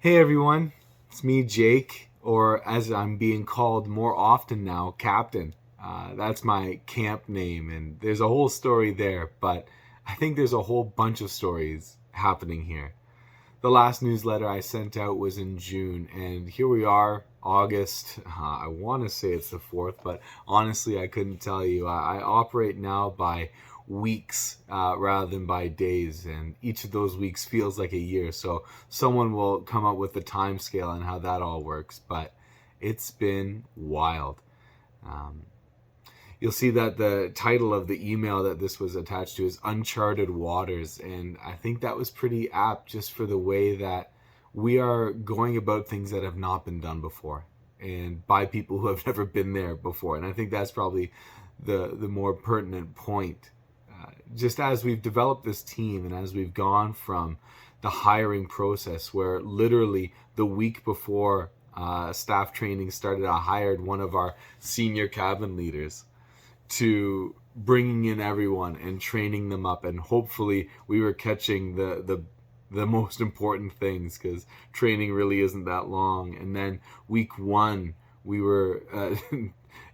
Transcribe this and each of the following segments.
Hey everyone, it's me, Jake, or as I'm being called more often now, Captain. That's my camp name, and there's a whole story there, but I think there's a whole bunch of stories happening here. The last newsletter I sent out was in June, and here we are, August. I want to say it's the 4th, but honestly, I couldn't tell you. I operate now by weeks rather than by days, and each of those weeks feels like a year. So someone will come up with the time scale and how that all works, but it's been wild. Um, You'll see that the title of the email that this was attached to is Uncharted Waters. And I think that was pretty apt just for the way that we are going about things that have not been done before and by people who have never been there before. And I think that's probably the more pertinent point. Just as we've developed this team and as we've gone from the hiring process where literally the week before staff training started, I hired one of our senior cabin leaders to bringing in everyone and training them up, and hopefully we were catching the most important things because training really isn't that long. And then week one we were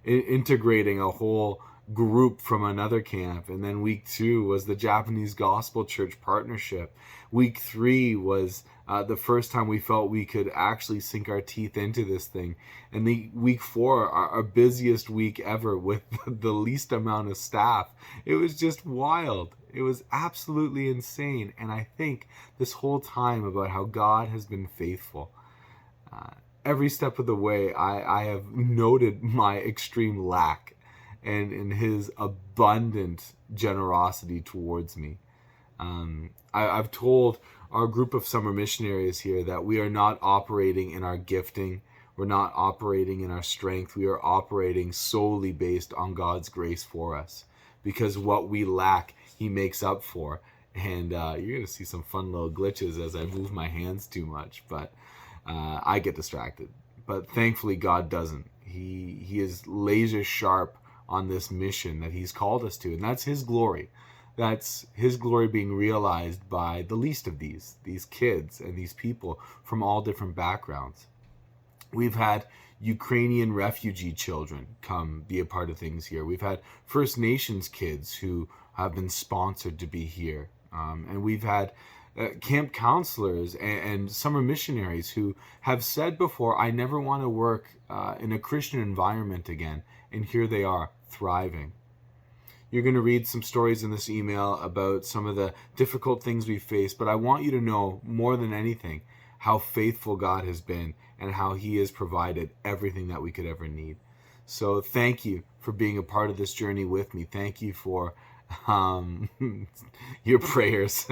integrating a whole group from another camp, and then week two was the Japanese Gospel Church partnership. Week three was the first time we felt we could actually sink our teeth into this thing. And the week four, our busiest week ever with the least amount of staff. It was just wild. It was absolutely insane. And I think this whole time about how God has been faithful. Every step of the way, I have noted my extreme lack and in his abundant generosity towards me. I've told our group of summer missionaries here that we are not operating in our gifting. We're not operating in our strength. We are operating solely based on God's grace for us, because what we lack, he makes up for. And you're going to see some fun little glitches as I move my hands too much, but I get distracted. But thankfully, God doesn't. He is laser sharp on this mission that he's called us to, and that's his glory. That's his glory being realized by the least of these kids and these people from all different backgrounds. We've had Ukrainian refugee children come be a part of things here. We've had First Nations kids who have been sponsored to be here. And we've had camp counselors and summer missionaries who have said before, I never want to work in a Christian environment again. And here they are, thriving. You're going to read some stories in this email about some of the difficult things we face, but I want you to know more than anything how faithful God has been and how he has provided everything that we could ever need. So thank you for being a part of this journey with me. Thank you for your prayers,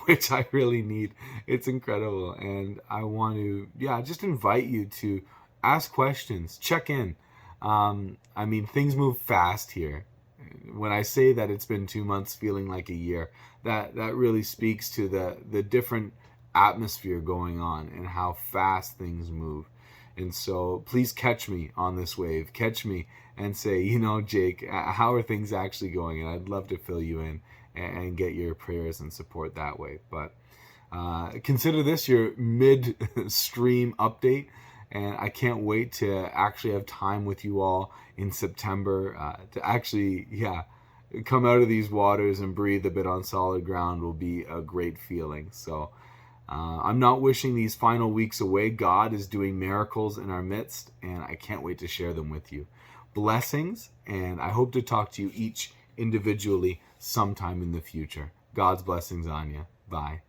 which I really need. It's incredible. And I want to, just invite you to ask questions, check in. Things move fast here. When I say that it's been 2 months feeling like a year, that really speaks to the different atmosphere going on and how fast things move. And so please catch me on this wave. Catch me and say, Jake, how are things actually going? And I'd love to fill you in and get your prayers and support that way. But consider this your mid-stream update. And I can't wait to actually have time with you all in September to actually, come out of these waters and breathe a bit on solid ground will be a great feeling. So I'm not wishing these final weeks away. God is doing miracles in our midst, and I can't wait to share them with you. Blessings, and I hope to talk to you each individually sometime in the future. God's blessings on you. Bye.